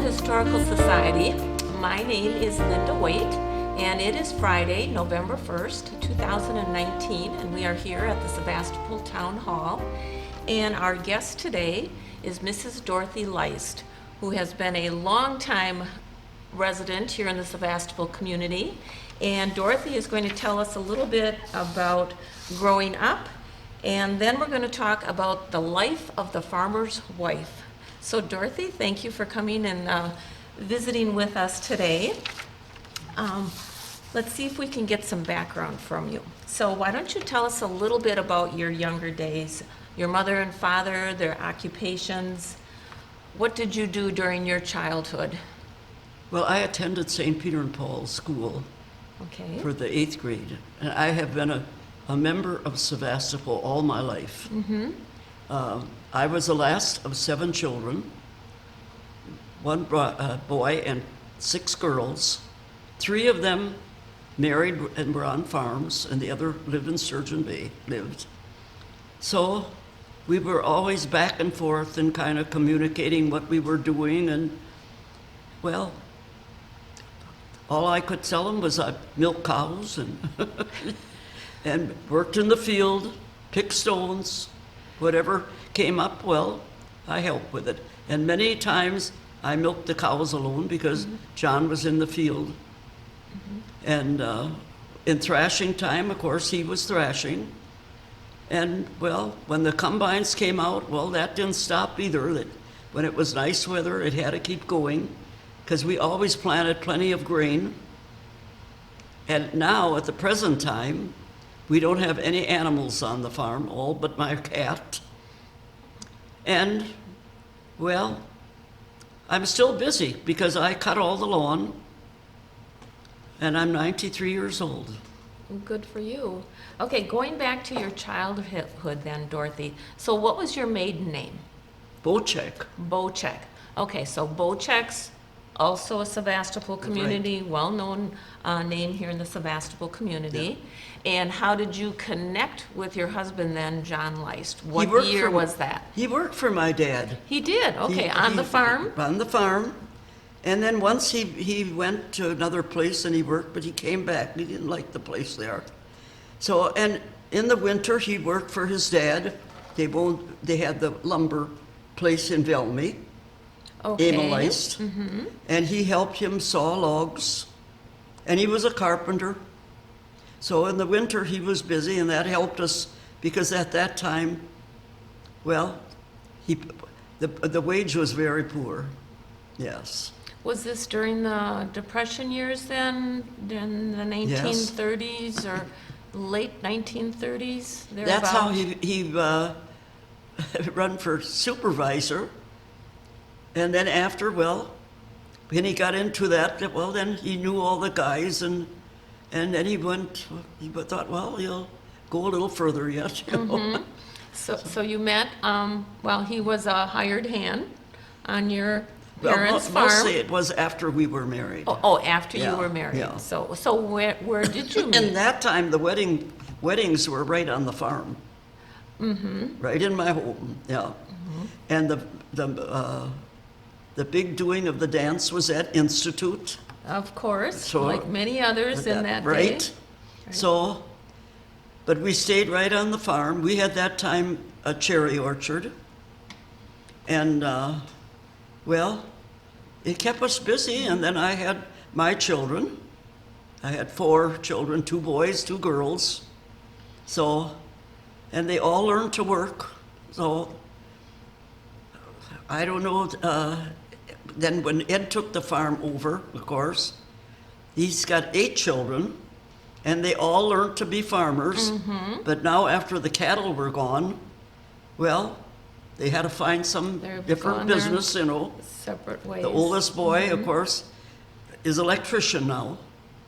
Historical Society. My name is Linda Waite, and it is Friday, November 1st, 2019, and we are here at the Sevastopol Town Hall. And our guest today is Mrs. Dorothy Leist, who has been a longtime resident here in the Sevastopol community. And Dorothy is going to tell us a little bit about growing up, and then we're going to talk about the life of the farmer's wife. So Dorothy, thank you for coming and visiting with us today. Let's see if we can get some background from you. So why don't you tell us a little bit about your younger days, your mother and father, their occupations. What did you do during your childhood? Well, I attended St. Peter and Paul's School for the 8th grade, and I have been a member of Sevastopol all my life. Mm-hmm. I was the last of 7 children, one boy and 6 girls. 3 of them married and were on farms, and the other lived in Sturgeon Bay, So we were always back and forth and kind of communicating what we were doing, and well, all I could tell them was I milked cows and and worked in the field, picked stones, whatever came up, well, I helped with it. And many times I milked the cows alone because John was in the field. And in thrashing time, of course, he was thrashing. And well, when the combines came out, well, that didn't stop either. That when it was nice weather, it had to keep going because we always planted plenty of grain. And now, at the present time, we don't have any animals on the farm, all but my cat. And, well, I'm still busy because I cut all the lawn, and I'm 93 years old. Good for you. Okay, going back to your childhood then, Dorothy. So what was your maiden name? Bocek. Bocek. Okay, so Bocek's also a Sevastopol community, Right. well-known name here in the Sevastopol community. And how did you connect with your husband then, John Leist? What year was that? He worked for my dad. He did, okay, on the farm? On the farm. And then once he went to another place and he worked, but he came back. He didn't like the place there. So, and in the winter, he worked for his dad. They had the lumber place in Velmy. Okay. Emil Leist. And he helped him saw logs. And he was a carpenter. So in the winter, he was busy, and that helped us because at that time, well, the wage was very poor. Yes. Was this during the Depression years then, in the 1930s or late 1930s? That's how he run for supervisor. And then after, well, when he got into that, well, then he knew all the guys, and then he thought, well, he'll go a little further yet, you know. So you met, well, he was a hired hand on your parents' farm. Mostly it was after we were married. Oh, after you were married. Yeah. So where did you meet? In that time, the weddings were right on the farm. Right in my home, yeah. And the big doing of the dance was at Institute. Of course, So, like many others in that day. Right. So, but we stayed right on the farm. We had that time a cherry orchard. And, well, it kept us busy. And then I had my children. I had 4 children, 2 boys, 2 girls. So, and they all learned to work. So, I don't know, then when Ed took the farm over, of course, he's got 8 children, and they all learned to be farmers. But now after the cattle were gone, well, they had to find some different business, you know. Separate ways. The oldest boy, of course, is electrician now.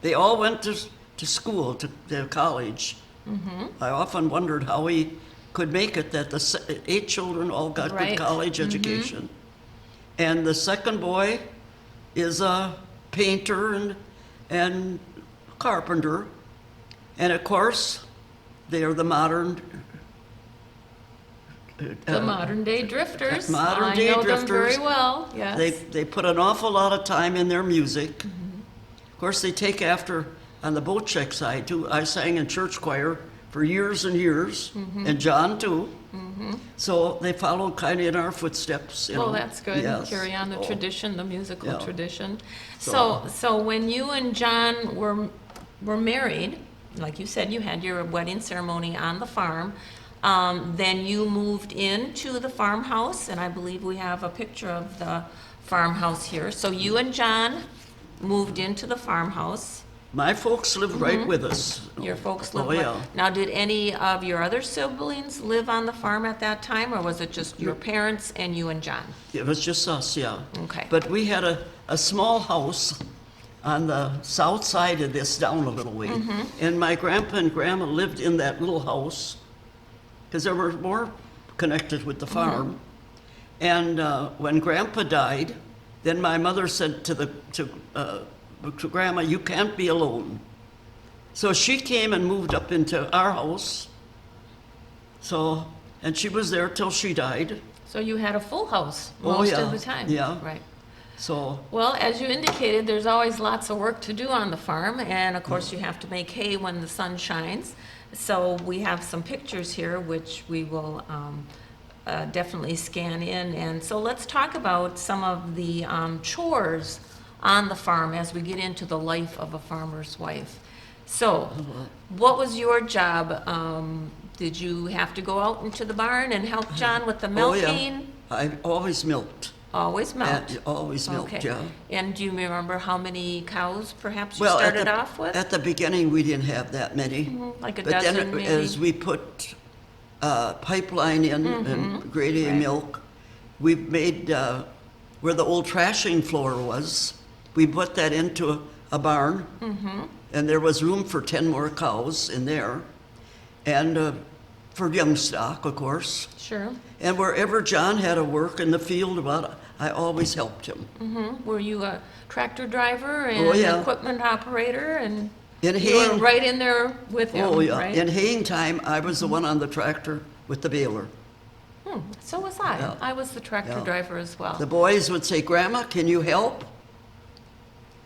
They all went to school, to college. I often wondered how he could make it, that the 8 children all got good college education. And the second boy is a painter and carpenter. And of course, they are the modern The modern day drifters. Modern day I know them drifters. very well, yes. They put an awful lot of time in their music. Of course, they take after, on the boat check side too. I sang in church choir for years and years, and John too. So they follow kind of in our footsteps. Well, that's good. Yes. Carry on the Oh. tradition, the musical Yeah. tradition. So- So when you and John were married, like you said, you had your wedding ceremony on the farm. Then you moved into the farmhouse, and I believe we have a picture of the farmhouse here. So you and John moved into the farmhouse. My folks lived right with us. Your folks lived Oh, with. yeah. Now, did any of your other siblings live on the farm at that time, or was it just your parents and you and John? It was just us, yeah. Okay. But we had a small house on the south side of this, down a little way. And my grandpa and grandma lived in that little house, because they were more connected with the farm. And when grandpa died, then my mother said to grandma, "You can't be alone." So she came and moved up into our house. So, and she was there till she died. So you had a full house Oh, most yeah. of the time? Yeah. Right. So, Well, as you indicated, there's always lots of work to do on the farm, and of course, you have to make hay when the sun shines. So we have some pictures here, which we will definitely scan in. And so let's talk about some of the chores on the farm as we get into the life of a farmer's wife. So, what was your job? Did you have to go out into the barn and help John with the oh yeah, milking? I always milked. Always milked? Always milked, Okay. yeah. And do you remember how many cows perhaps you Well, started off with? at the beginning, we didn't have that many. Like a But then dozen, maybe? as we put pipeline in and grade A Right. milk, we made, where the old trashing floor was, we put that into a barn. And there was room for 10 more cows in there. And for young stock, of course. Sure. And wherever John had to work in the field, well, I always helped him. Were you a tractor driver and Oh, yeah. equipment operator, and In you were haying, right in there with him, oh yeah, right? in haying time, I was the one on the tractor with the baler. So was I. Yeah. I was the tractor Yeah. driver as well. The boys would say, "Grandma, can you help?"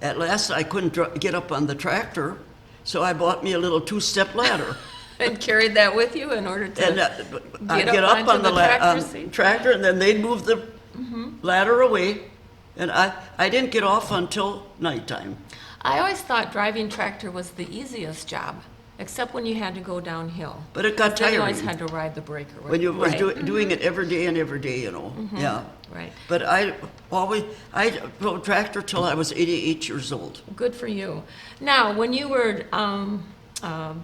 At last, I couldn't get up on the tractor, so I bought me a little two-step ladder. And carried that with you in order to And I'd get get up up onto on the the tractor on seat? tractor, and then they'd move the ladder away. And I didn't get off until nighttime. I always thought driving tractor was the easiest job, except when you had to go downhill. But it got Then you always tiring had to ride the breaker. when you was Right. doing it every day and every day, you know. Yeah. Right. But I drove tractor till I was 88 years old. Good for you. Now, when you were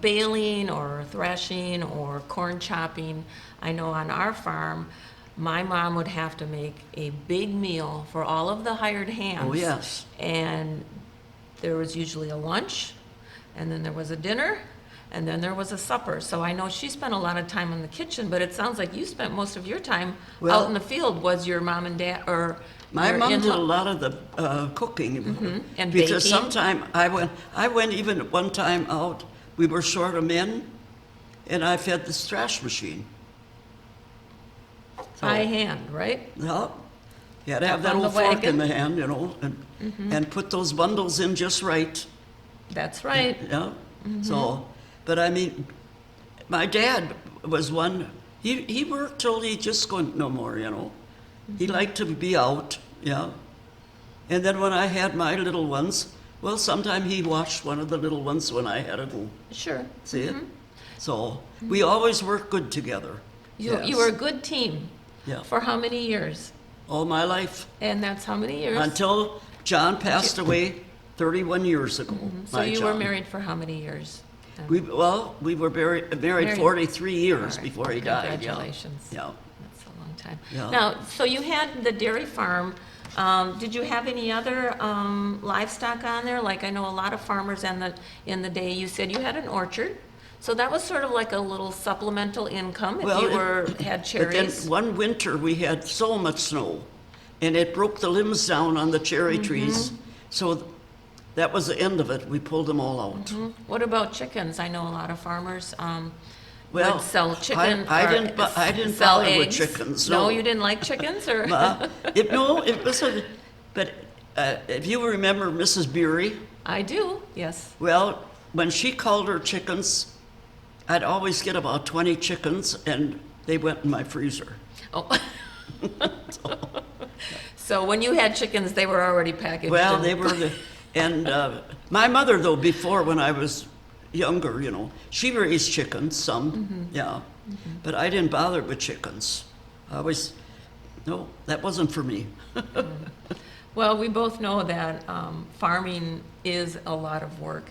baling or threshing or corn chopping, I know on our farm, my mom would have to make a big meal for all of the hired hands. Oh, yes. And there was usually a lunch, and then there was a dinner, and then there was a supper. So I know she spent a lot of time in the kitchen, but it sounds like you spent most of your time Well- out in the field. Was your mom and dad, or My your mom did a in-law- lot of the cooking. And because baking? sometime I went even one time out, we were short of men, and I fed the trash machine. So, by hand, right? yeah, you had to have Up that on old the fork wagon? in the hand, you know, and put those bundles in just right. That's right. Yeah. So, but I mean, my dad was one. He worked till he just couldn't no more, you know. He liked to be out, yeah. And then when I had my little ones, well, sometime he watched one of the little ones when I had to go Sure. see it. So we always worked good together. You Yes. were a good team. Yeah. For how many years? All my life And that's how many years? until John passed away 31 years ago. So my you were John. married for how many years? We were married Married. 43 years All right. before he died. Yeah. Congratulations. Yeah. That's a long time. Yeah. Now, so you had the dairy farm. Did you have any other livestock on there? Like I know a lot of farmers in the day, you said you had an orchard. So that was sort of like a little supplemental income if Well, you it- had But then cherries. one winter, we had so much snow, and it broke the limbs down on the cherry trees. So that was the end of it. We pulled them all out. What about chickens? I know a lot of farmers Well, would sell chicken. I or didn't sell bother with eggs? chickens, No, no. you didn't like chickens, or? No, it was but if you remember Mrs. Beery, I do, yes. well, when she called her chickens, I'd always get about 20 chickens, and they went in my freezer. Oh. So when you had chickens, they were already packaged? Well, and- they were and my mother, though, before, when I was younger, she raised chickens, some, yeah. But I didn't bother with chickens. No, that wasn't for me. Well, we both know that farming is a lot of work.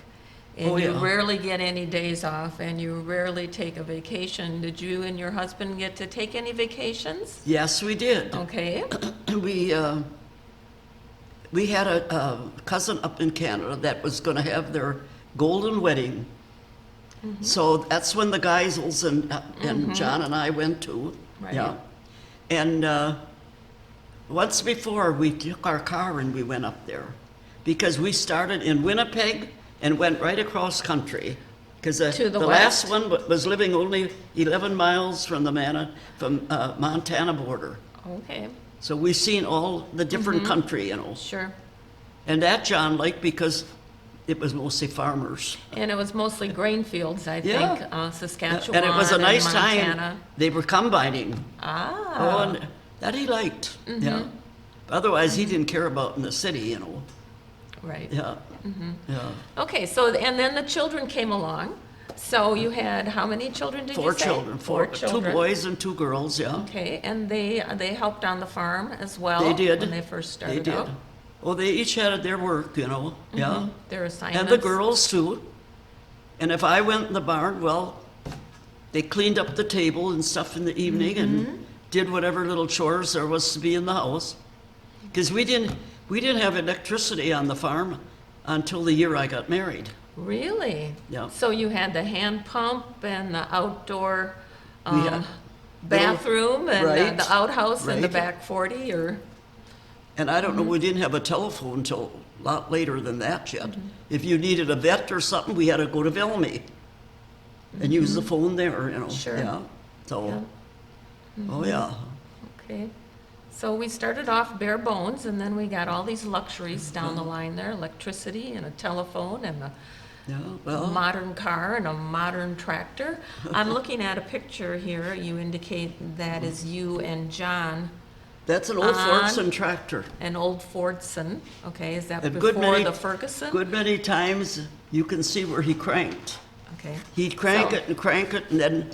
And Oh, you yeah. rarely get any days off, and you rarely take a vacation. Did you and your husband get to take any vacations? Yes, we did. Okay, We had a cousin up in Canada that was going to have their golden wedding. So that's when the Geisels and John and I went to. Right. Yeah. And once before, we took our car and we went up there, because we started in Winnipeg and went right across country. Because To the last west. one was living only 11 miles from the Montana border. okay, So we've seen all the different country, sure. And that John liked because it was mostly farmers. And it was mostly grain fields, I Yeah. think, Saskatchewan And it was a nice Montana. time. They were combining. Ah. Oh, and that he liked, yeah. Otherwise, he didn't care about in the city, Right. yeah. Yeah. Okay, so, and then the children came along. So you had, how many children did you say? Four children, Four two children. boys and two girls, yeah. Okay, and they helped on the farm as well? They did. When they first started They did. out? Well, they each had their work, yeah. Their assignments? And the girls too. And if I went in the barn, well, they cleaned up the table and stuff in the evening and did whatever little chores there was to be in the house. Because we didn't have electricity on the farm until the year I got married. Really? Yeah. So you had the hand pump and the outdoor We had bathroom and Right, the outhouse in the right. back 40, or? And I don't know, we didn't have a telephone until a lot later than that yet. If you needed a vet or something, we had to go to Velmy and use the phone there, Sure. Yeah. So, Yeah. oh yeah. Okay. So we started off bare bones, and then we got all these luxuries down the line there, electricity and a telephone and a Yeah, well, modern car and a modern tractor. I'm looking at a picture here. You indicate that is you and John, that's an old on- Fordson tractor. an old Fordson. Okay, is that A before good many- the Ferguson? Good many times, you can see where he cranked. Okay. He'd crank So- it and crank it, and then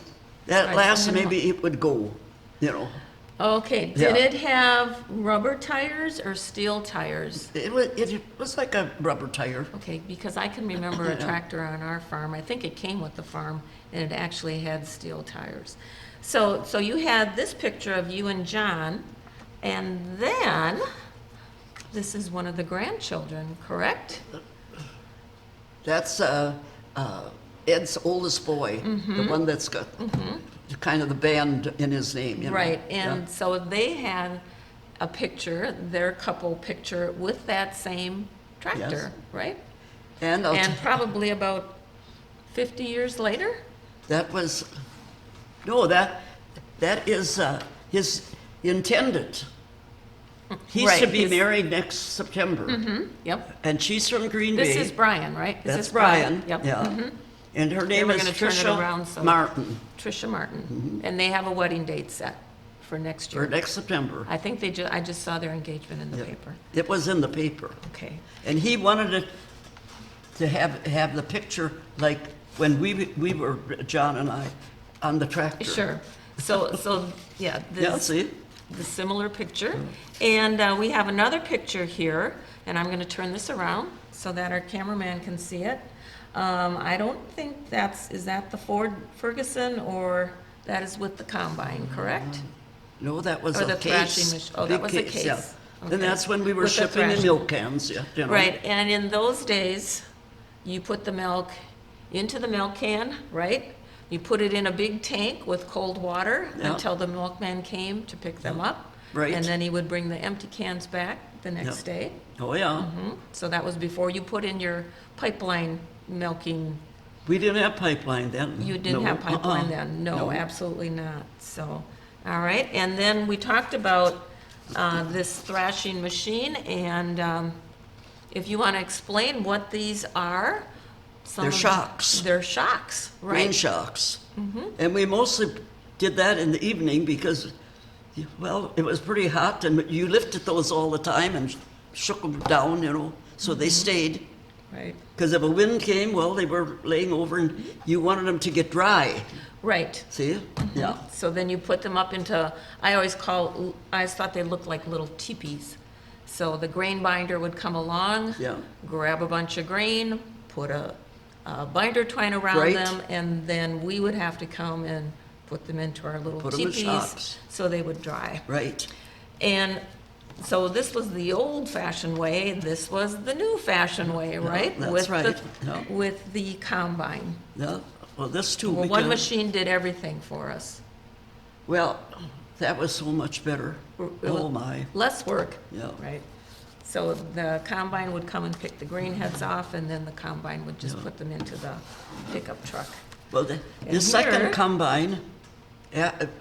that Right, last and then- maybe it would go, Okay, did Yeah. it have rubber tires or steel tires? It was like a rubber tire. Okay, because I can remember a tractor on our farm, I think it came with the farm, and it actually had steel tires. So you had this picture of you and John, and then, this is one of the grandchildren, correct? That's Ed's oldest boy, the one that's got kind of the band in his name. Right, Yeah. and so they had a picture, their couple picture with that same tractor, right? And And probably about 50 years later? that was, no, that is his intended. He's Right, to be his- married next September. Yep. And she's from Green Bay. This is Brian, right? Is That's this Brian. Yep. Yeah. mhm. And her name were is gonna turn it around, Tricia so- Martin Tricia Martin. And they have a wedding date set for next for year. next September. I think I just saw their engagement in the Yeah. paper. It was in the paper. Okay. And he wanted it to have the picture like when we were, John and I, on the tractor. Sure. So, yeah, Yeah, this, see? the similar picture. And we have another picture here, and I'm gonna turn this around so that our cameraman can see it. I don't think is that the Ford Ferguson, or that is with the combine, correct? No, that was Or a the thrashing case. machine. Oh, that big was a yeah. case. Okay. And that's when we were With the shipping the thrashing. milk cans, yeah. Right, and in those days, you put the milk into the milk can, right? You put it in a big tank with cold water Yeah. until the milkman came to pick them up. Right. And then he would bring the empty cans back the next day. Oh, yeah. So that was before you put in your pipeline milking We didn't have pipeline then. You didn't No. have pipeline then? No, absolutely not. So, all right. And then we talked about this thrashing machine, and if you want to explain what these are. They're shocks. They're shocks, right? Grain shocks. And we mostly did that in the evening because, well, it was pretty hot, and you lifted those all the time and shook them down, so they stayed. Right. Because if a wind came, well, they were laying over, and you wanted them to get dry. Right. See? Yeah. So then you put them up into, I always thought they looked like little teepees. So the grain binder would come along, Yeah. grab a bunch of grain, put a binder twine around Right. them, and then we would have to come and put them into our little Put 'em in teepees shocks. so they would dry. Right. And so this was the old-fashioned way, this was the new-fashioned way, right? that's With right. the- Yeah. With the combine. Yeah. Well, this too. Well, one because- machine did everything for us. Well, that was so much better. Oh, my. Less work. Yeah. Right. So the combine would come and pick the grain heads off, and then the combine would just put them into the pickup truck. Well, the And second here- combine,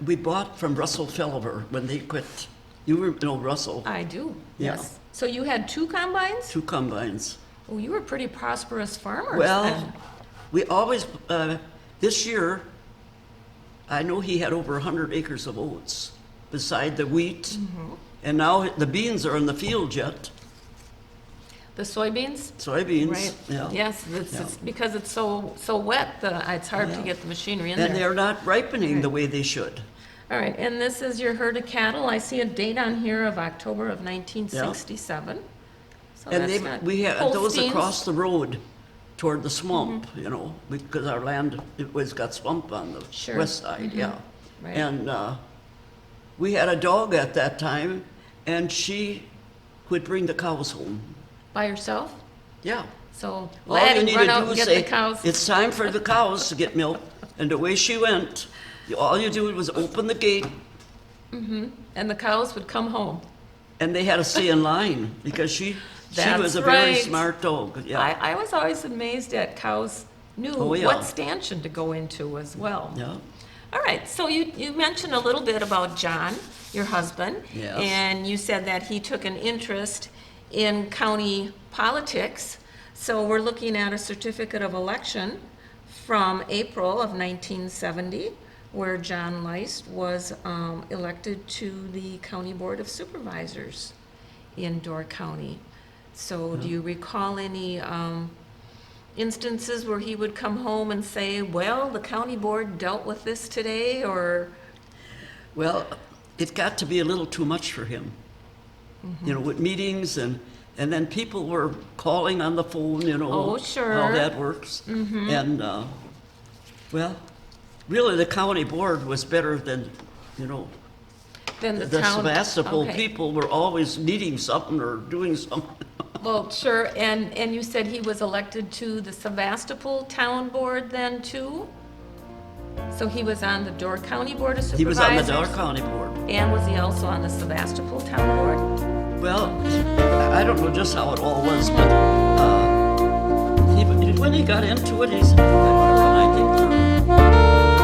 we bought from Russell Fellover when they quit. You know Russell, I do, Yeah. yes. So you had two combines? 2 combines. Oh, you were pretty prosperous farmers Well, then. we always, this year, I know he had over 100 acres of oats beside the wheat. Mm-hmm. And now the beans are in the field yet, The soybeans? soybeans. Right. Yeah. Yes, it's because it's so wet, it's hard to Yeah. get the machinery in And there. they're not ripening the Right. way they should. All right, and this is your herd of cattle. I see a date on here of October of 1967. So And that's they, not we had those Holsteins. Mm-hmm. across the road toward the swamp, because our land, it was got swamp on the Sure. west side, yeah. Right. And we had a dog at that time, and she would bring the cows home. By yourself? Yeah. So All you Laddie, need run to out do and is get say, the cows. it's time for the cows to get milk. And away she went. All you do was open the gate, And the cows would come home. and they had to stay in line because she That's was a very right. smart dog. Yeah. I was always amazed at cows knew Oh, yeah. what stanchion to go into as well. Yeah. All right, so you mentioned a little bit about John, your husband. Yes. And you said that he took an interest in county politics. So we're looking at a certificate of election from April of 1970, where John Leist was elected to the County Board of Supervisors in Door County. So do you recall any instances where he would come home and say, well, the county board dealt with this today, or? Well, it got to be a little too much for him. With meetings and then people were calling on the phone, Oh, sure. how that works. And, well, really the county board was better than, Then the town. Sevastopol Okay. people were always needing something or doing something. Well, sure, and you said he was elected to the Sevastopol Town Board then too? So he was on the Door County Board of Supervisors? He was on the Door County board. And was he also on the Sevastopol Town Board? Well, I don't know just how it all was, but when he got into it, he said, I want to run, I think, for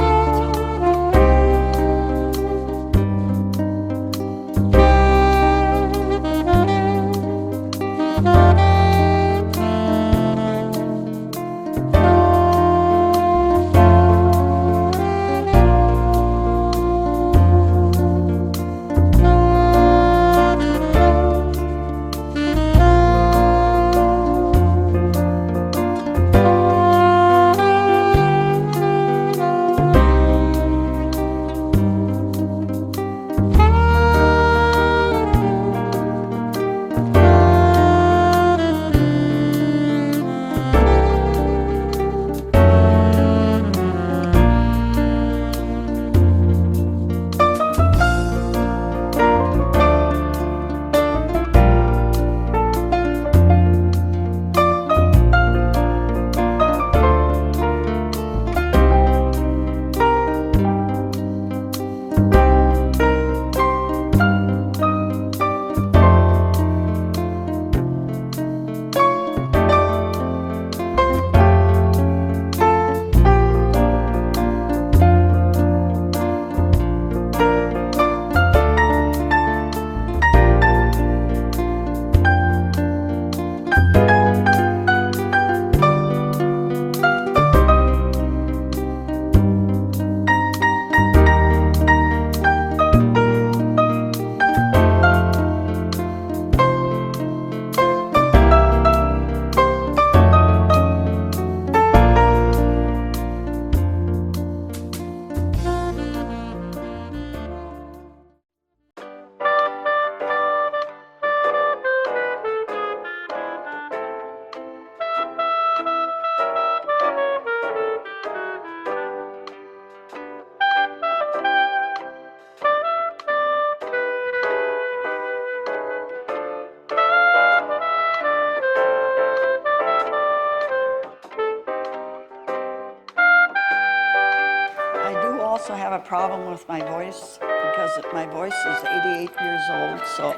problem with my voice because my voice is 88 years old, so.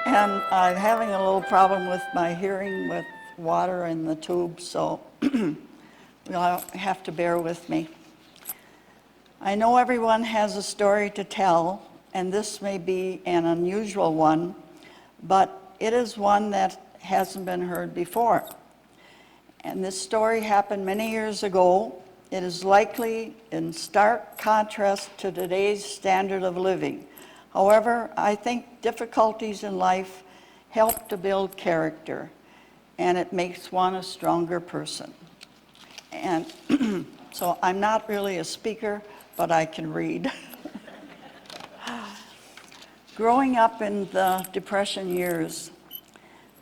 And I'm having a little problem with my hearing with water in the tube, so you'll have to bear with me. I know everyone has a story to tell, and this may be an unusual one, but it is one that hasn't been heard before. And this story happened many years ago. It is likely in stark contrast to today's standard of living. However, I think difficulties in life help to build character, and it makes one a stronger person. And so I'm not really a speaker, but I can read. Growing up in the Depression years,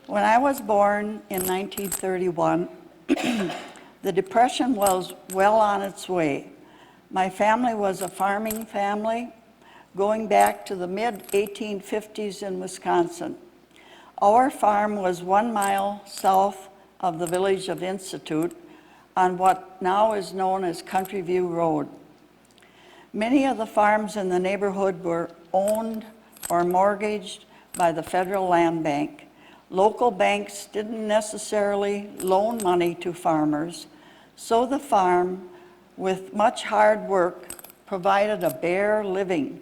when I was born in 1931, the Depression was well on its way. My family was a farming family going back to the mid-1850s in Wisconsin. Our farm was 1 mile south of the village of Institute on what now is known as Country View Road. Many of the farms in the neighborhood were owned or mortgaged by the Federal Land Bank. Local banks didn't necessarily loan money to farmers, so the farm, with much hard work, provided a bare living.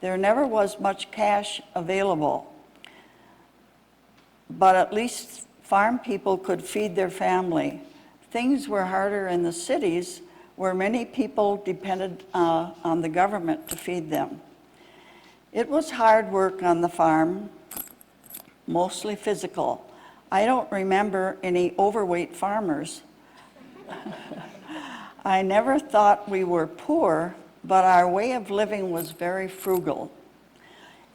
There never was much cash available, but at least farm people could feed their family. Things were harder in the cities where many people depended on the government to feed them. It was hard work on the farm, mostly physical. I don't remember any overweight farmers. I never thought we were poor, but our way of living was very frugal.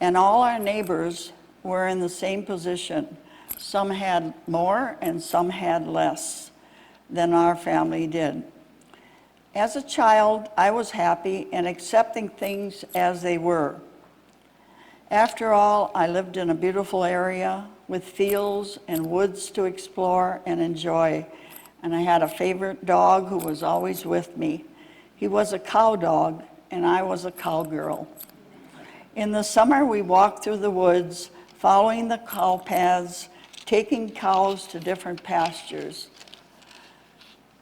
And all our neighbors were in the same position. Some had more and some had less than our family did. As a child, I was happy in accepting things as they were. After all, I lived in a beautiful area with fields and woods to explore and enjoy, and I had a favorite dog who was always with me. He was a cow dog, and I was a cowgirl. In the summer, we walked through the woods, following the cow paths, taking cows to different pastures.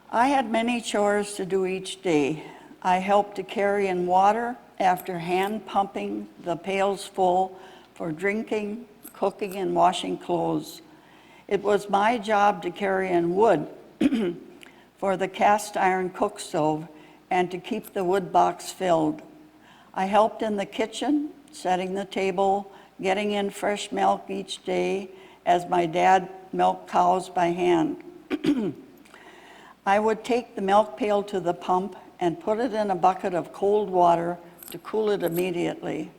I had many chores to do each day. I helped to carry in water after hand pumping the pails full for drinking, cooking, and washing clothes. It was my job to carry in wood for the cast iron cook stove and to keep the wood box filled. I helped in the kitchen, setting the table, getting in fresh milk each day as my dad milked cows by hand. I would take the milk pail to the pump and put it in a bucket of cold water to cool it immediately.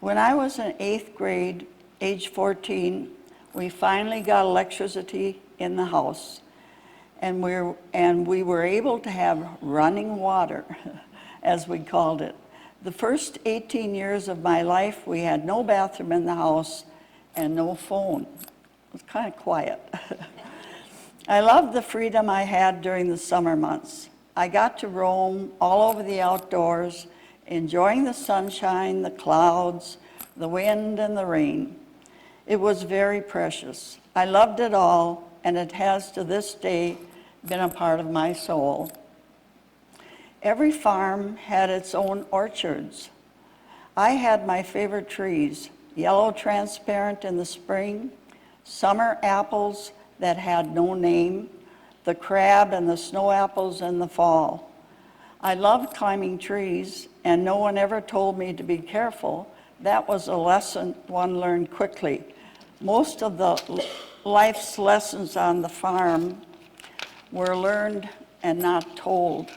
When I was in 8th grade, age 14, we finally got electricity in the house, and we were able to have running water, as we called it. The first 18 years of my life, we had no bathroom in the house and no phone. It was kind of quiet. I loved the freedom I had during the summer months. I got to roam all over the outdoors, enjoying the sunshine, the clouds, the wind, and the rain. It was very precious. I loved it all, and it has to this day been a part of my soul. Every farm had its own orchards. I had my favorite trees, yellow transparent in the spring, summer apples that had no name, the crab and the snow apples in the fall. I loved climbing trees, and no one ever told me to be careful. That was a lesson one learned quickly. Most of the life's lessons on the farm were learned and not told.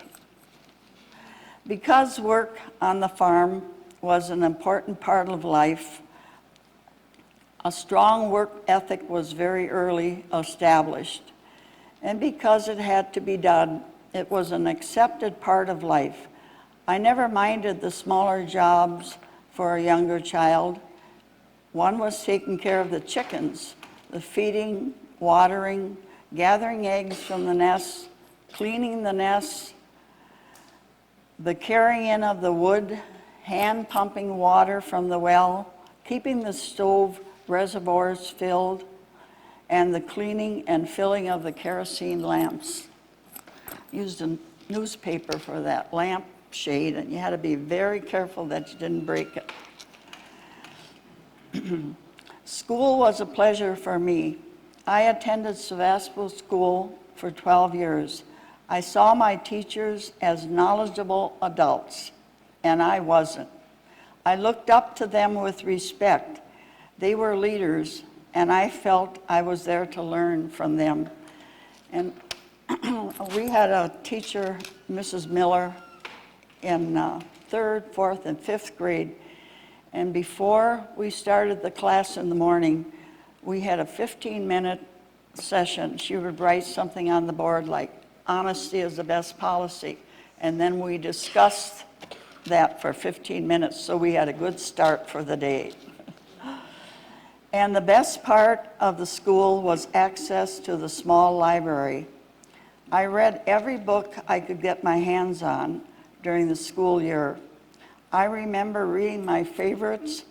Because work on the farm was an important part of life, a strong work ethic was very early established. And because it had to be done, it was an accepted part of life. I never minded the smaller jobs for a younger child. One was taking care of the chickens, the feeding, watering, gathering eggs from the nests, cleaning the nests, the carrying in of the wood, hand pumping water from the well, keeping the stove reservoirs filled, and the cleaning and filling of the kerosene lamps. Used a newspaper for that lamp shade, and you had to be very careful that you didn't break it. School was a pleasure for me. I attended Sevastopol School for 12 years. I saw my teachers as knowledgeable adults, and I wasn't. I looked up to them with respect. They were leaders, and I felt I was there to learn from them. And we had a teacher, Mrs. Miller, in 3rd, 4th, and 5th grade. And before we started the class in the morning, we had a 15-minute session. She would write something on the board like, honesty is the best policy. And then we discussed that for 15 minutes, so we had a good start for the day. And the best part of the school was access to the small library. I read every book I could get my hands on during the school year. I remember reading my favorites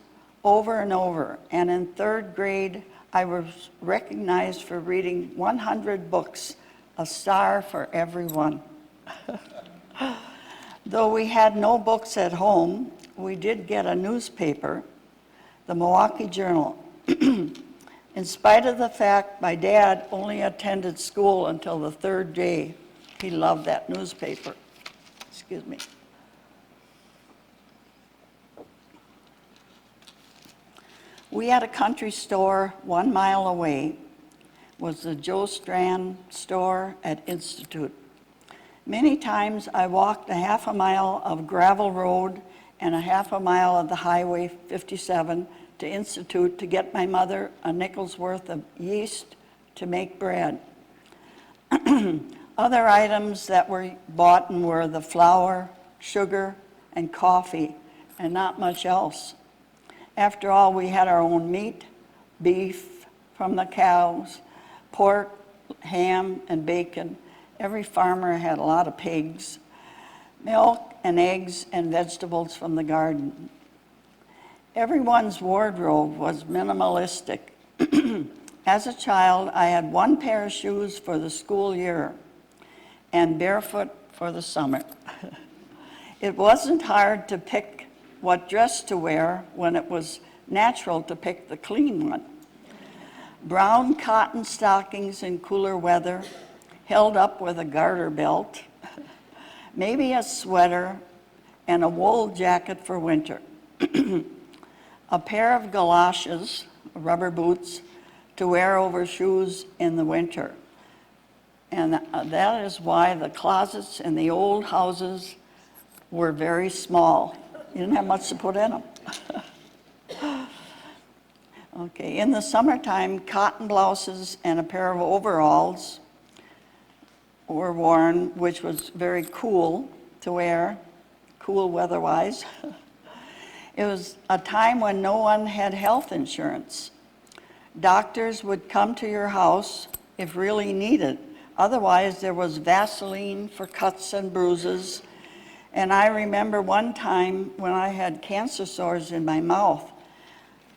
over and over, and in 3rd grade, I was recognized for reading 100 books, a star for everyone. Though we had no books at home, we did get a newspaper, the Milwaukee Journal. In spite of the fact my dad only attended school until the 3rd day, he loved that newspaper. Excuse me. We had a country store 1 mile away, was the Joe Strand store at Institute. Many times I walked a half a mile of gravel road and a half a mile of the Highway 57 to Institute to get my mother a nickel's worth of yeast to make bread. Other items that were bought were the flour, sugar, and coffee, and not much else. After all, we had our own meat, beef from the cows, pork, ham, and bacon. Every farmer had a lot of pigs, milk and eggs and vegetables from the garden. Everyone's wardrobe was minimalistic. As a child, I had 1 pair of shoes for the school year and barefoot for the summer. It wasn't hard to pick what dress to wear when it was natural to pick the clean one. Brown cotton stockings in cooler weather, held up with a garter belt, maybe a sweater, and a wool jacket for winter. A pair of galoshes, rubber boots, to wear over shoes in the winter. And that is why the closets in the old houses were very small. You didn't have much to put in them. Okay, in the summertime, cotton blouses and a pair of overalls were worn, which was very cool to wear, cool weather-wise. It was a time when no one had health insurance. Doctors would come to your house if really needed. Otherwise, there was Vaseline for cuts and bruises. And I remember one time when I had cancer sores in my mouth,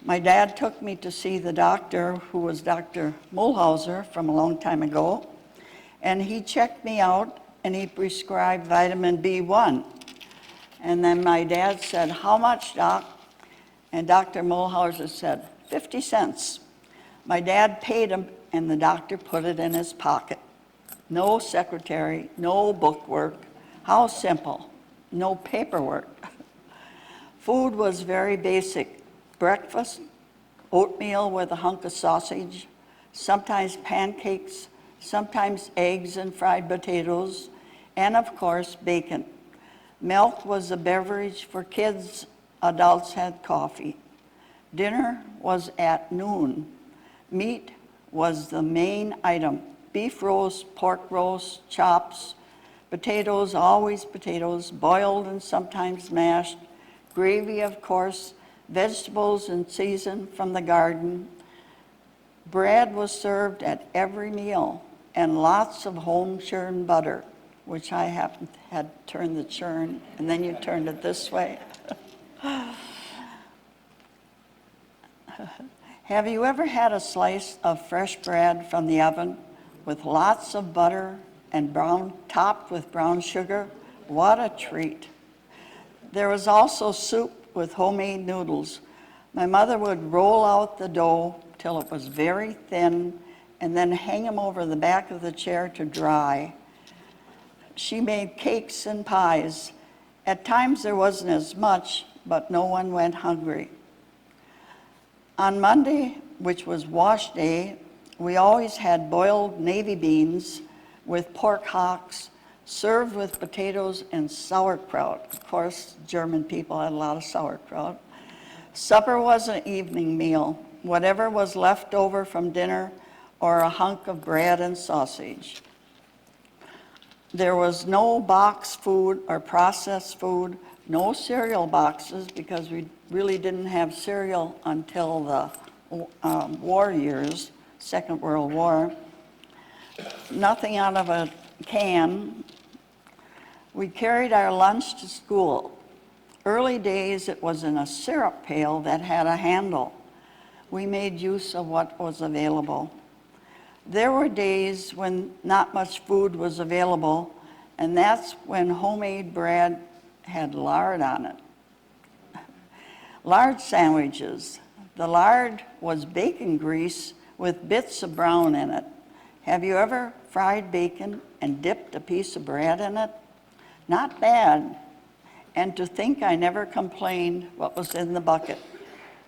my dad took me to see the doctor, who was Dr. Mulhauser from a long time ago, and he checked me out and he prescribed vitamin B1. And then my dad said, "How much, Doc?" And Dr. Mulhauser said, 50 cents. My dad paid him, and the doctor put it in his pocket. No secretary, no bookwork. How simple. No paperwork. Food was very basic. Breakfast, oatmeal with a hunk of sausage, sometimes pancakes, sometimes eggs and fried potatoes, and of course, bacon. Milk was a beverage for kids. Adults had coffee. Dinner was at noon. Meat was the main item. Beef roast, pork roast, chops, potatoes, always potatoes, boiled and sometimes mashed. Gravy, of course, vegetables in season from the garden. Bread was served at every meal, and lots of home churned butter. which I had turned the churn, and then you turned it this way. Have you ever had a slice of fresh bread from the oven with lots of butter and topped with brown sugar? What a treat. There was also soup with homemade noodles. My mother would roll out the dough till it was very thin and then hang them over the back of the chair to dry. She made cakes and pies. At times there wasn't as much, but no one went hungry. On Monday, which was wash day, we always had boiled navy beans with pork hocks served with potatoes and sauerkraut. Of course, German people had a lot of sauerkraut. Supper was an evening meal, whatever was left over from dinner or a hunk of bread and sausage. There was no box food or processed food, no cereal boxes because we really didn't have cereal until the war years, Second World War. Nothing out of a can. We carried our lunch to school. Early days it was in a syrup pail that had a handle. We made use of what was available. There were days when not much food was available, and that's when homemade bread had lard on it. Lard sandwiches. The lard was bacon grease with bits of brown in it. Have you ever fried bacon and dipped a piece of bread in it? Not bad. And to think I never complained what was in the bucket.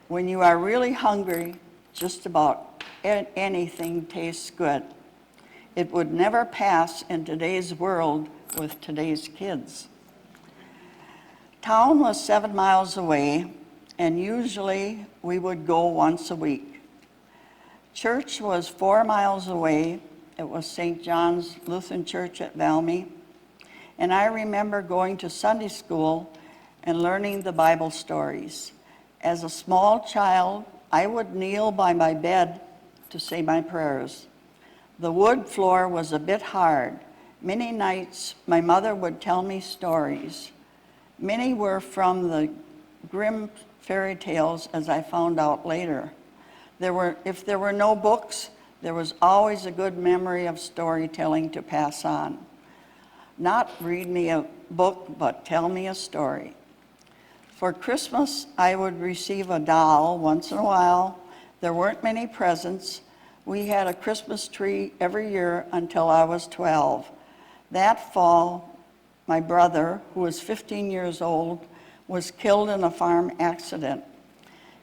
When you are really hungry, just about anything tastes good. It would never pass in today's world with today's kids. Town was 7 miles away, and usually we would go once a week. Church was 4 miles away. It was St. John's Lutheran Church at Valmy. And I remember going to Sunday school and learning the Bible stories. As a small child, I would kneel by my bed to say my prayers. The wood floor was a bit hard. Many nights, my mother would tell me stories. Many were from the grim fairy tales, as I found out later. If there were no books, there was always a good memory of storytelling to pass on. Not read me a book, but tell me a story. For Christmas, I would receive a doll once in a while. There weren't many presents. We had a Christmas tree every year until I was 12. That fall, my brother, who was 15 years old, was killed in a farm accident.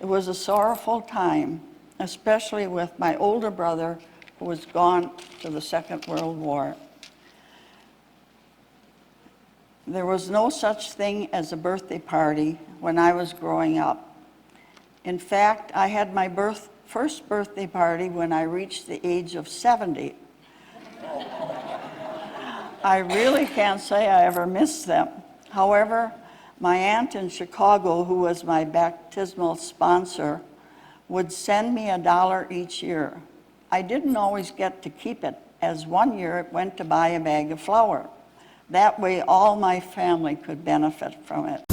It was a sorrowful time, especially with my older brother, who was gone to the Second World War. There was no such thing as a birthday party when I was growing up. In fact, I had my first birthday party when I reached the age of 70. I really can't say I ever missed them. However, my aunt in Chicago, who was my baptismal sponsor, would send me $1 each year. I didn't always get to keep it, as one year it went to buy a bag of flour. That way all my family could benefit from it.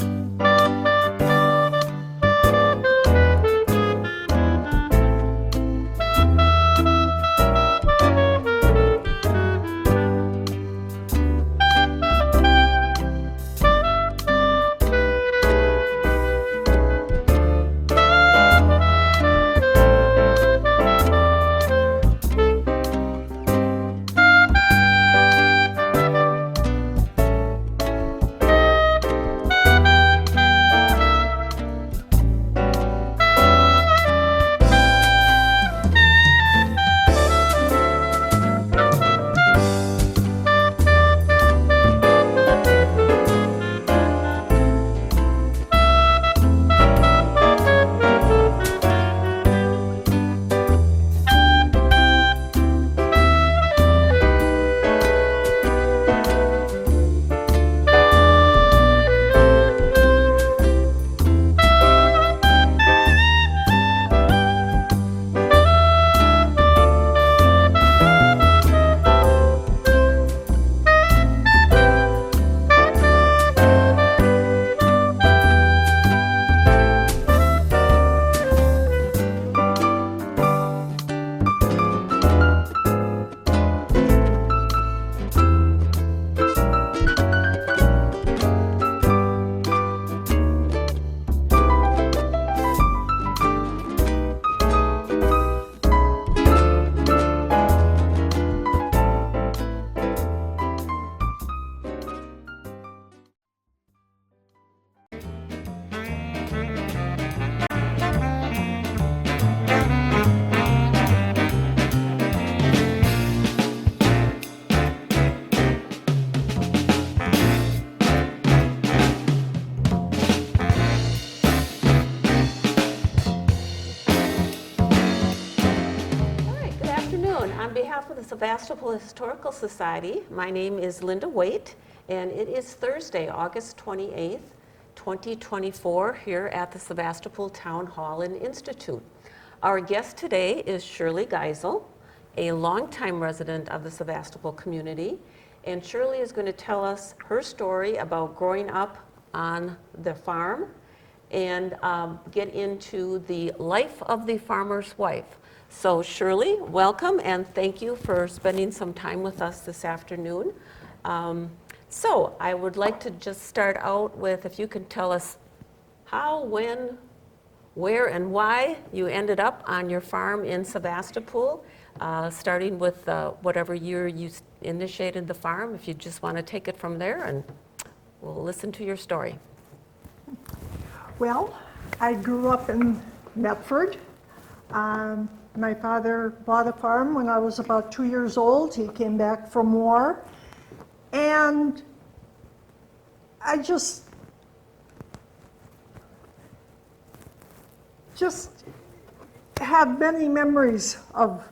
behalf of the Sevastopol Historical Society, my name is Linda Waite, and it is Thursday, August 28th, 2024, here at the Sevastopol Town Hall and Institute. Our guest today is Shirley Geisel, a longtime resident of the Sevastopol community, and Shirley is going to tell us her story about growing up on the farm and get into the life of the farmer's wife. So Shirley, welcome, and thank you for spending some time with us this afternoon. So I would like to just start out with, if you could tell us how, when, where, and why you ended up on your farm in Sevastopol, starting with whatever year you initiated the farm, if you just want to take it from there, and we'll listen to your story. Well, I grew up in Medford. My father bought a farm when I was about 2 years old. He came back from war. And I just have many memories of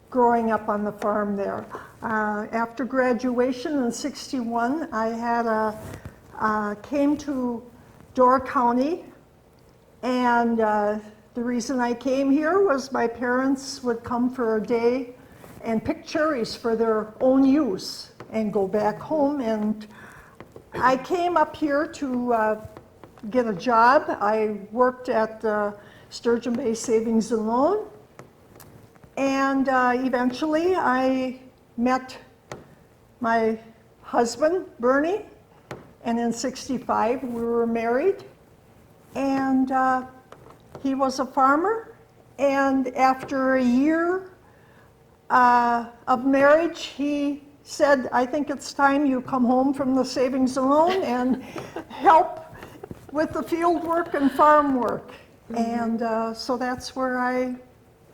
growing up on the farm there. After graduation in '61, I came to Door County, and the reason I came here was my parents would come for a day and pick cherries for their own use and go back home. And I came up here to get a job. I worked at Sturgeon Bay Savings and Loan, and eventually I met my husband, Bernie, and in '65 we were married, and he was a farmer, and after a year of marriage, he said, I think it's time you come home from the savings and loan and help with the field work and farm work. And so that's where I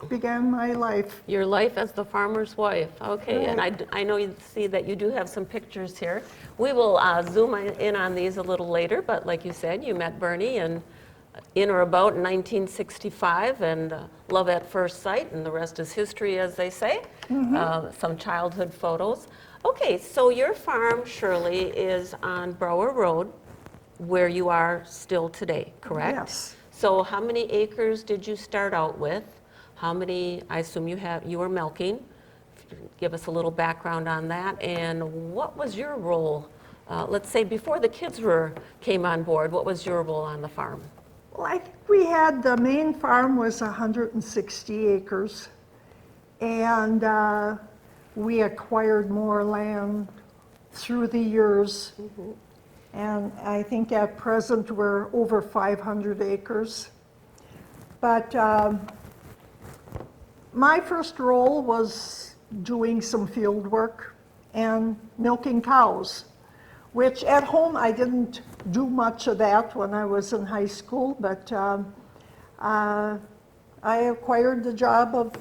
began my life. Your life as the farmer's wife. Okay, Right. and I know you see that you do have some pictures here. We will zoom in on these a little later, but like you said, you met Bernie in or about 1965, and love at first sight, and the rest is history, as they say. Some childhood photos. Okay, so your farm, Shirley, is on Brower Road, where you are still today, correct? Yes. So how many acres did you start out with? How many, I assume you were milking. Give us a little background on that, and what was your role? Let's say before the kids came on board, what was your role on the farm? Well, I think we had, the main farm was 160 acres, and we acquired more land through the years. And I think at present we're over 500 acres. But my first role was doing some field work and milking cows, which at home I didn't do much of that when I was in high school, but I acquired the job of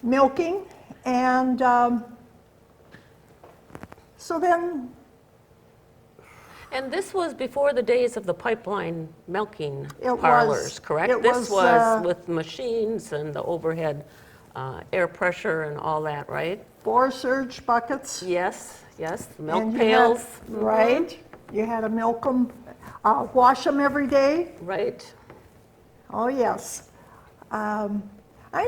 milking, and so then. And this was before the days of the pipeline milking It parlors, was. correct? It This was, was with machines and the overhead air pressure and all that, right? 4 surge buckets. Yes, the milk and you pails. had- Right, you had to milk them, wash them every day. Right. Oh, yes. I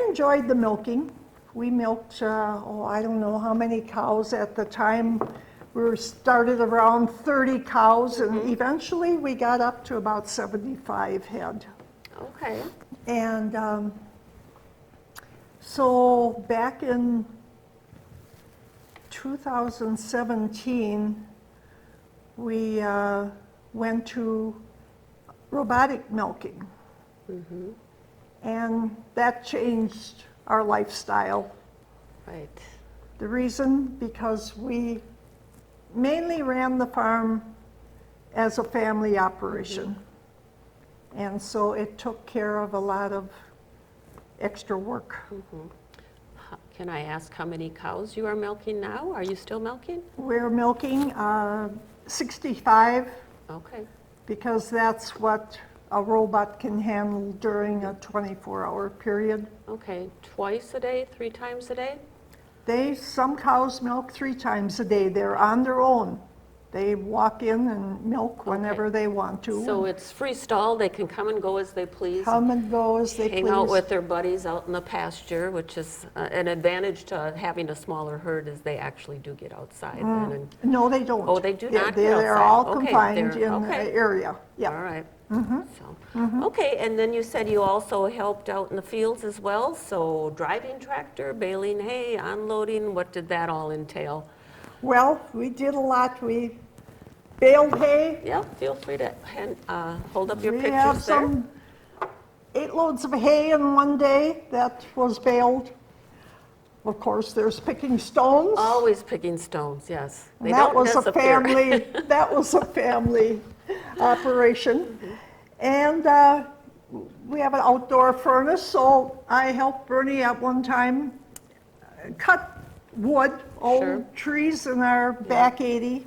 enjoyed the milking. We milked, I don't know how many cows at the time. We started around 30 cows, and eventually we got up to about 75 head. Okay. And so back in 2017, we went to robotic milking. And that changed our lifestyle. Right. The reason, because we mainly ran the farm as a family operation. And so it took care of a lot of extra work. Can I ask how many cows you are milking now? Are you still milking? We're milking 65 Okay. because that's what a robot can handle during a 24-hour period. Okay. Twice a day, 3 times a day? Some cows milk 3 times a day. They're on their own. They walk in and milk whenever they want to. So it's free stall, they can come and go as they please? Come and go as they Hang please. out with their buddies out in the pasture, which is an advantage to having a smaller herd, is they actually do get outside then and. No, they don't. Oh, they do not get They're outside. all Okay, confined they're- in okay. the area. Yeah. All right. So, okay, and then you said you also helped out in the fields as well, so driving tractor, baling hay, unloading, what did that all entail? Well, we did a lot. We baled hay. Yeah, feel free to hold up your We have pictures there. some 8 loads of hay in one day that was baled. Of course, there's picking stones. Always picking stones, yes. They And that don't was a disappear. family. That was a family operation. And we have an outdoor furnace, so I helped Bernie at one time cut wood, old Sure. trees in our back 80.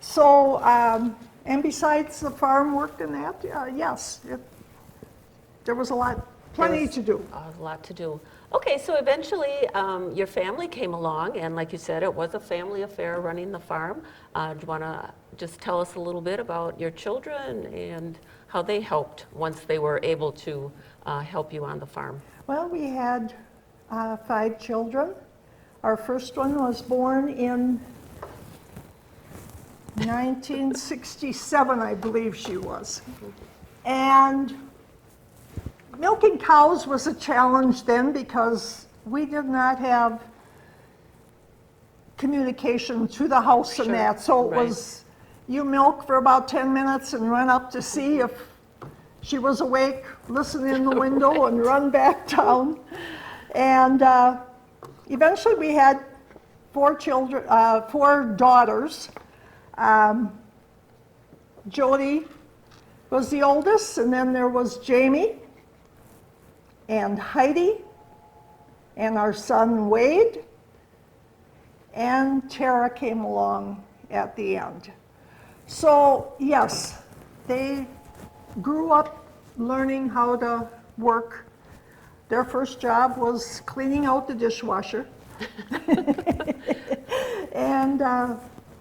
So, and besides the farm work and that, yes, there was plenty to do. A lot to do. Okay, so eventually your family came along, and like you said, it was a family affair running the farm. Do you want to just tell us a little bit about your children and how they helped once they were able to help you on the farm? Well, we had 5 children. Our first one was born in 1967, I believe she was. And milking cows was a challenge then because we did not have communication to the house and Sure, that. So it right. was, you milk for about 10 minutes and run up to see if she was awake, listen in the window and run back down. And eventually we had 4 children, 4 daughters. Jody was the oldest, and then there was Jamie and Heidi and our son Wade, and Tara came along at the end. So yes, they grew up learning how to work. Their first job was cleaning out the dishwasher. And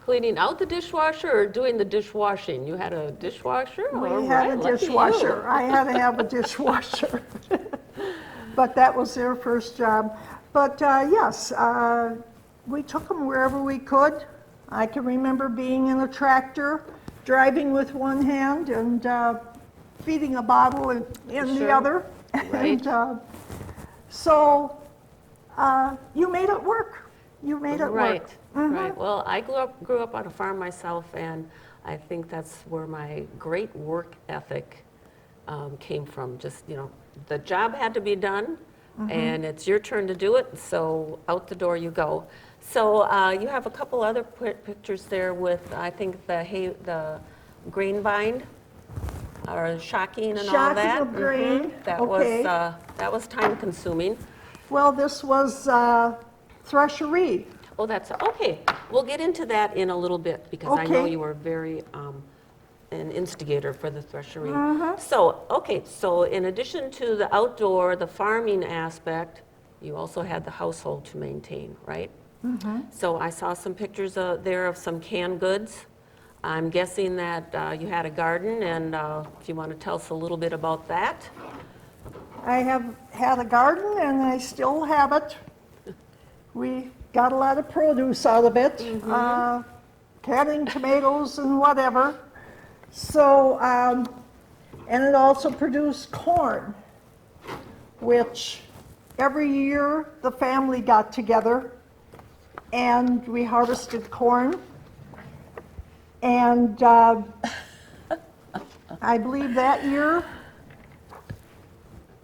Cleaning out the dishwasher or doing the dishwashing? You had a dishwasher? we All had right, a lucky you. dishwasher. I had to have a dishwasher. But that was their first job. But yes, we took them wherever we could. I can remember being in a tractor, driving with one hand and feeding a bottle in the Sure. other. Right. And so you made it work. You made it Right, work. right. Well, I grew up on a farm myself, and I think that's where my great work ethic came from. Just, the job had to be done, and it's your turn to do it, so out the door you go. So you have a couple other pictures there with, I think, the grain bind, or shocking and all Shocking that. of grain, okay. That was time consuming. Well, this was threshery. Oh, that's, okay. We'll get into that in a little bit, because I know Okay. you were very an instigator for the threshery. Uh-huh. So in addition to the outdoor, the farming aspect, you also had the household to maintain, right? Mm-hmm. So I saw some pictures there of some canned goods. I'm guessing that you had a garden, and if you want to tell us a little bit about that. I have had a garden and I still have it. We got a lot of produce out of it, canning tomatoes and whatever. So, and it also produced corn, which every year the family got together and we harvested corn. And I believe that year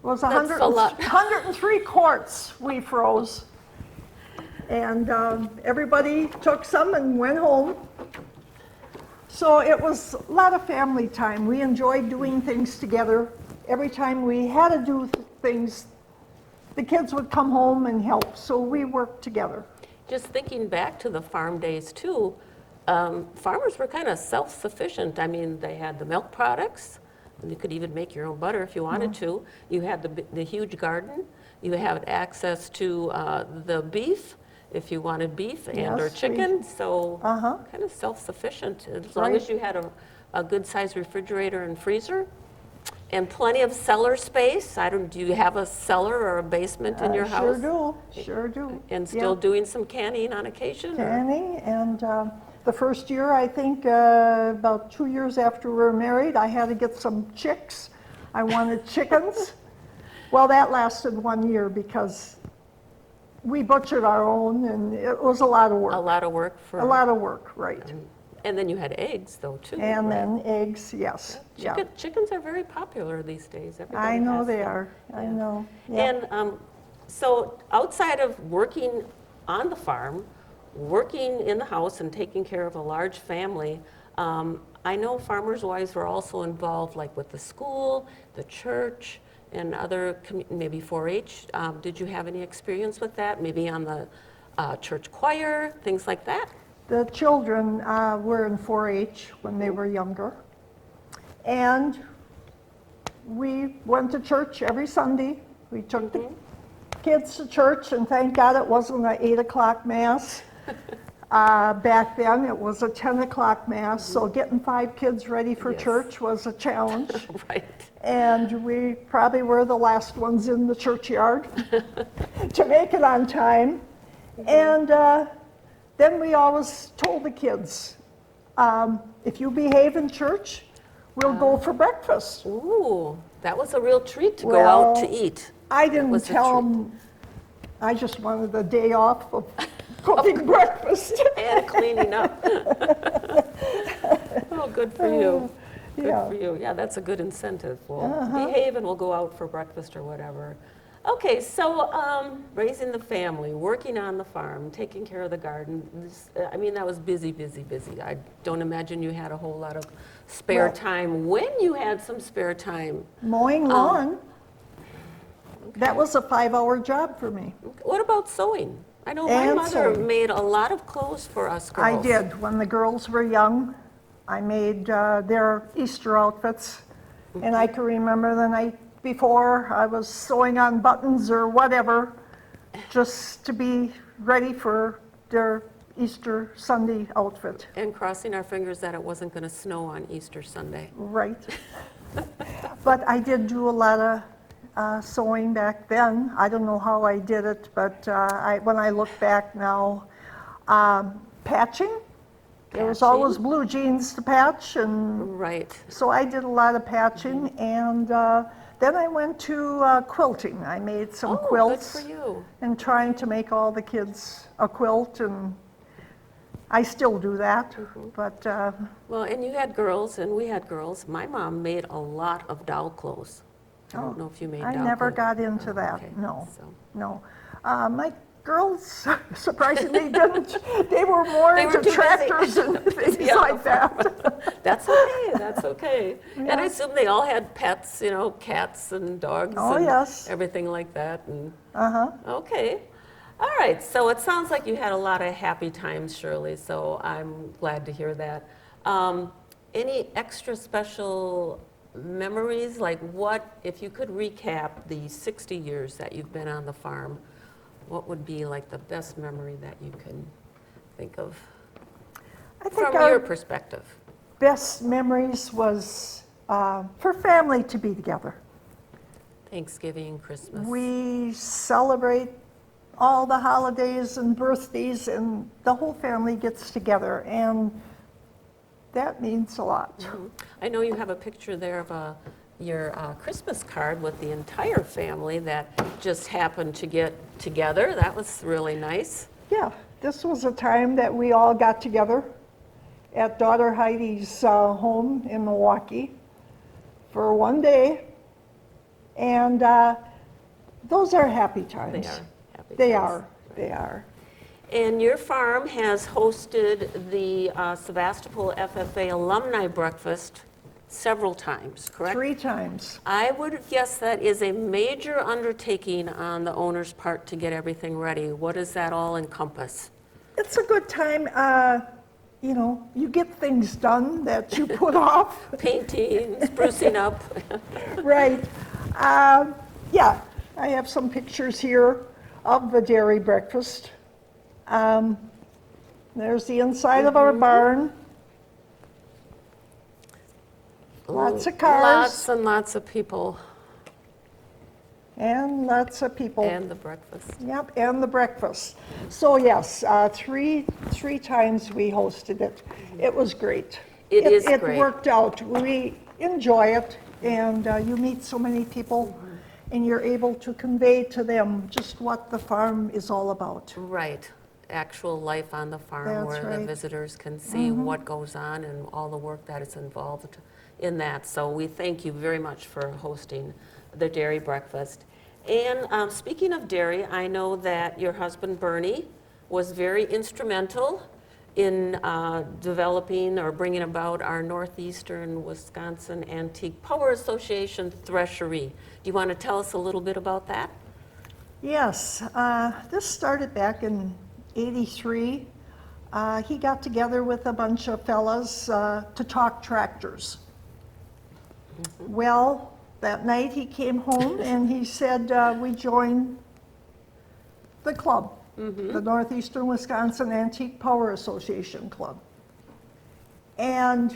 was That's a lot. 103 quarts we froze. And everybody took some and went home. So it was a lot of family time. We enjoyed doing things together. Every time we had to do things, the kids would come home and help. So we worked together. Just thinking back to the farm days too, farmers were kind of self-sufficient. I mean, they had the milk products, and you could even make your own butter if you wanted to. You had the huge garden. You had access to the beef, if you wanted beef and or Yes, chicken, so Uh-huh. kind of self-sufficient, as long as Right. you had a good-sized refrigerator and freezer. And plenty of cellar space. Do you have a cellar or a basement in your Sure house? sure do. And still Yeah. doing some canning on occasion? or- Canning, and the first year, I think, about 2 years after we were married, I had to get some chicks. I wanted chickens. Well, that lasted 1 year because we butchered our own, and it was a lot of A work. lot of work for. A lot of work, right. And then you had eggs, though, too. And right? then eggs, yes, yeah. Chickens are very popular these days. I Everybody know has they them. are, I Yeah. know. Yeah. And so outside of working on the farm, working in the house and taking care of a large family, I know farmers' wives were also involved like with the school, the church, and other, maybe 4-H. Did you have any experience with that? Maybe on the church choir, things like that? The children were in 4-H when they were younger. And we went to church every Sunday. We took the kids to church, and thank God it wasn't an 8 o'clock mass. Back then, it was a 10 o'clock mass, so getting 5 kids ready for Yes. church was a challenge. Right. And we probably were the last ones in the churchyard to make it on time. And then we always told the kids, if you behave in church, we'll go for breakfast. Ooh, that was a real treat to go out to Well, eat. I That didn't was a tell treat. them, I just wanted a day off of cooking breakfast. And cleaning up. Oh, good for you. Good yeah. for you. Yeah, that's a good incentive. We'll behave and we'll go out for breakfast or whatever. Okay, so raising the family, working on the farm, taking care of the garden. I mean, that was busy, busy, busy. I don't imagine you had a whole lot of spare Well- time. When you had some spare time, Mowing lawn, that was a 5-hour job for me. what about sewing? I know my And mother sewing. made a lot of clothes for us I girls. did. When the girls were young, I made their Easter outfits. And I can remember the night before, I was sewing on buttons or whatever, just to be ready for their Easter Sunday outfit. And crossing our fingers that it wasn't going to snow on Easter Sunday. Right. But I did do a lot of sewing back then. I don't know how I did it, but when I look back now, patching. There was always Patching. blue jeans to patch, and Right. so I did a lot of patching. And then I went to quilting. I made some Oh, quilts. good for you. And trying to make all the kids a quilt, and I still do that. But Well, and you had girls, and we had girls. My mom made a lot of doll clothes. I don't know if you made I doll never clothes. got into Oh, that, okay. no. So- No. My girls surprisingly didn't. They were more They were into too busy. tractors and things Yeah. like that. That's okay, that's okay. And I assume they all had pets, cats and dogs Oh, and yes. everything like that. And Uh-huh. okay. All right, so it sounds like you had a lot of happy times, Shirley, so I'm glad to hear that. Any extra special memories? Like what, if you could recap the 60 years that you've been on the farm, what would be like the best memory that you can think of I think from our your perspective? best memories was for family to be together. Thanksgiving, Christmas. We celebrate all the holidays and birthdays, and the whole family gets together, and that means a lot. I know you have a picture there of your Christmas card with the entire family that just happened to get together. That was really nice. Yeah, this was a time that we all got together at daughter Heidi's home in Milwaukee for one day, and those are happy times. They are happy They times. are, they are. And your farm has hosted the Sevastopol FFA Alumni Breakfast several times, correct? 3 times. I would guess that is a major undertaking on the owner's part to get everything ready. What does that all encompass? It's a good time, you get things done that you put off. Painting, sprucing up. Right. Yeah, I have some pictures here of the dairy breakfast. There's the inside of our barn. Lots of cars. Lots and lots of people. And lots of people. And the breakfast. Yep, and the breakfast. So yes, three times we hosted it. It was great. It is It great. worked out. We enjoy it, and you meet so many people, and you're able to convey to them just what the farm is all about. Right. Actual life on the farm That's where the right. visitors can see what goes on and all the work that is involved in that. So we thank you very much for hosting the dairy breakfast. And speaking of dairy, I know that your husband Bernie was very instrumental in developing or bringing about our Northeastern Wisconsin Antique Power Association Threshery. Do you want to tell us a little bit about that? Yes, this started back in '83. He got together with a bunch of fellas to talk tractors. Well, that night he came home and he said, we join the club, the Northeastern Wisconsin Antique Power Association Club. And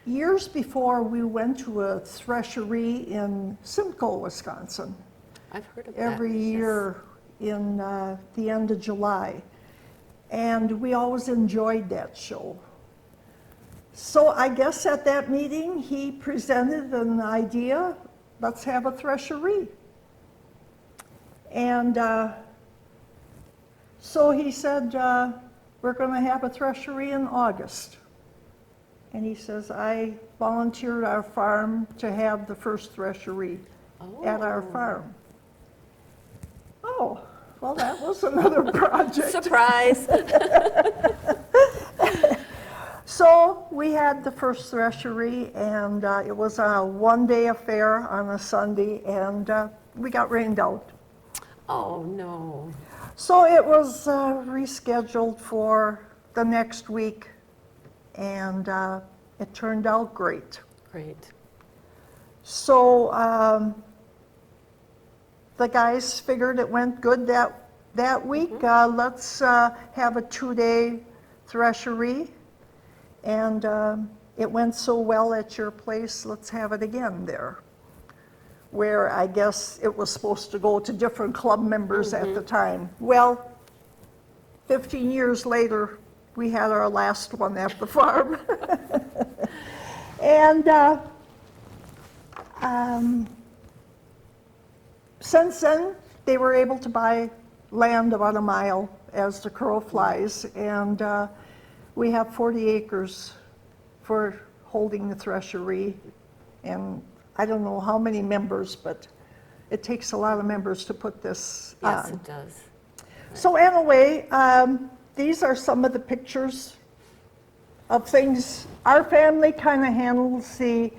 years before, we went to a threshery in Simcoe, Wisconsin, I've heard of that. every yes. year in the end of July. And we always enjoyed that show. So I guess at that meeting, he presented an idea, let's have a threshery. And so he said, we're going to have a threshery in August. And he says, I volunteered our farm to have the first threshery at our Oh. farm. Oh, well, that was another project. Surprise. So we had the first threshery, and it was a one-day affair on a Sunday, and we got rained out. Oh, no. So it was rescheduled for the next week, and it turned out great. Great. So the guys figured it went good that week. Let's have a 2-day threshery. And it went so well at your place, let's have it again there. Where I guess it was supposed to go to different club members at the time. Well, 15 years later, we had our last one at the farm. And since then, they were able to buy land about a mile as the crow flies. And we have 40 acres for holding the threshery, and I don't know how many members, but it takes a lot of members to put this Yes, on. it does. So anyway, these are some of the pictures of things. Our family kind of handles the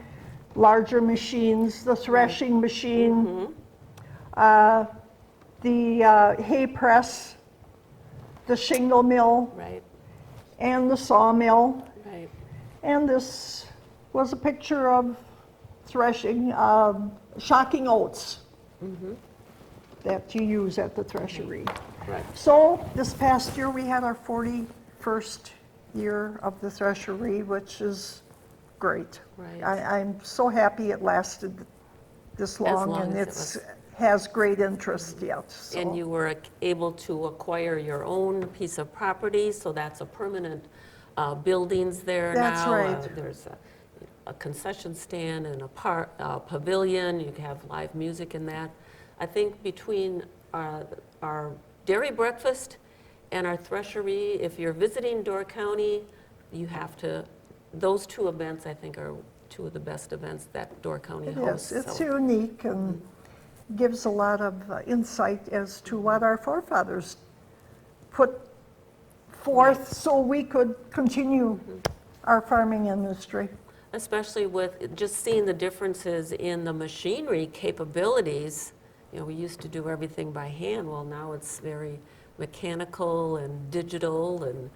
larger machines, the threshing machine, the hay press, the shingle mill, Right, and the sawmill. right. And this was a picture of threshing, shocking oats that you use at the threshery. Right. So this past year, we had our 41st year of the threshery, which is great. Right. I'm so happy it lasted this long, long and as it it's has great interest yet. So. And you were able to acquire your own piece of property, so that's a permanent buildings there now. That's right. There's a concession stand and a pavilion, you have live music in that. I think between our dairy breakfast and our threshery, if you're visiting Door County, you have to, those two events I think are two of the best events that Door County It hosts. is. It's so. unique and gives a lot of insight as to what our forefathers put forth so we could continue our farming industry. Especially with just seeing the differences in the machinery capabilities. You know, we used to do everything by hand. Well, now it's very mechanical and digital, and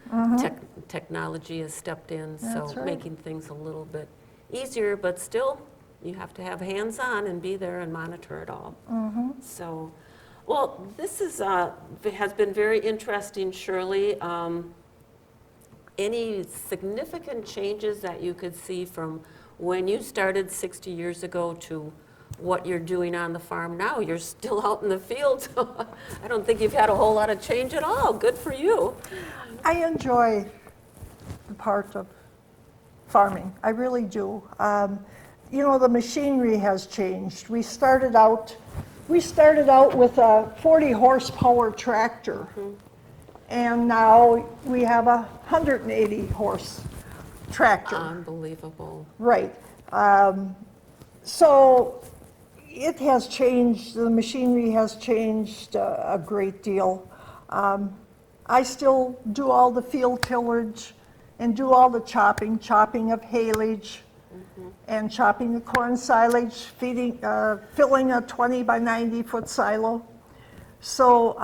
technology has stepped in, That's so right. making things a little bit easier, but still You have to have hands-on and be there and monitor it all. So, well, this is, has been very interesting, Shirley. Any significant changes that you could see from when you started 60 years ago to what you're doing on the farm now? You're still out in the field, so I don't think you've had a whole lot of change at all. Good for you. I enjoy the part of farming, I really do. You know, the machinery has changed. We started out with a 40 horsepower tractor, and now we have a 180 horse tractor. Unbelievable. Right. So it has changed, the machinery has changed a great deal. I still do all the field tillage and do all the chopping of haylage, and chopping the corn silage, filling a 20 by 90 foot silo. So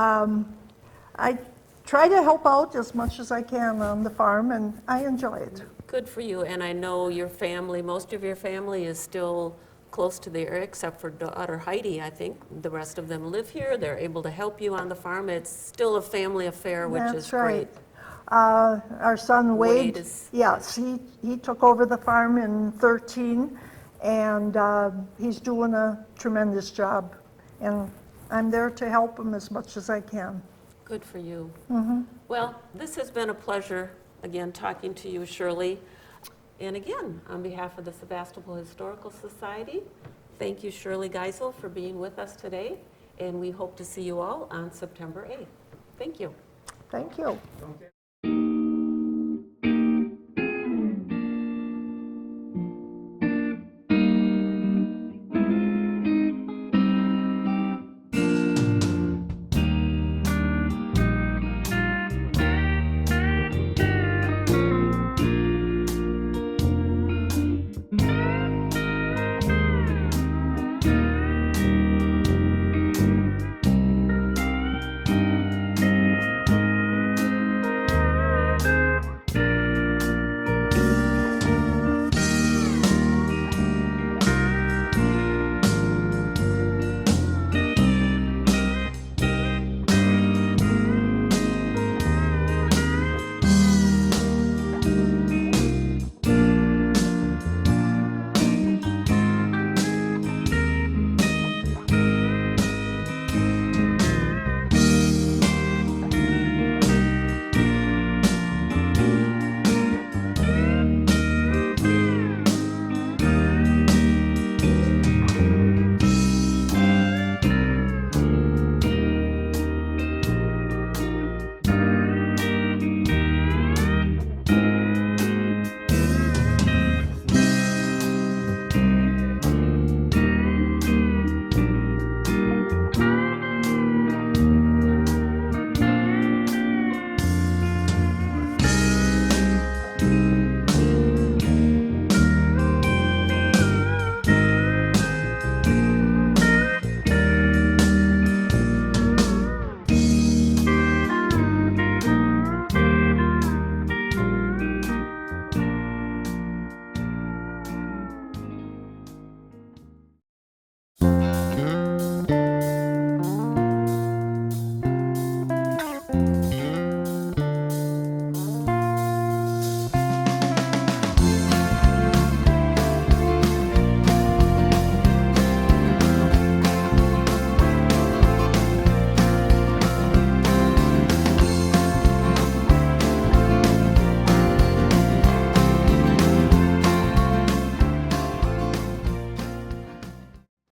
I try to help out as much as I can on the farm, and I enjoy it. Good for you, and I know your family, most of your family is still close to the area, except for daughter Heidi, I think. The rest of them live here, they're able to help you on the farm. It's still a family affair, which is great. Our son Wade Wade, is- yes, he took over the farm in 13, and he's doing a tremendous job. And I'm there to help him as much as I can. Good for you. Well, this has been a pleasure, again, talking to you, Shirley. And again, on behalf of the Sevastopol Historical Society, thank you, Shirley Geisel, for being with us today, and we hope to see you all on September 8th. Thank you. Thank you.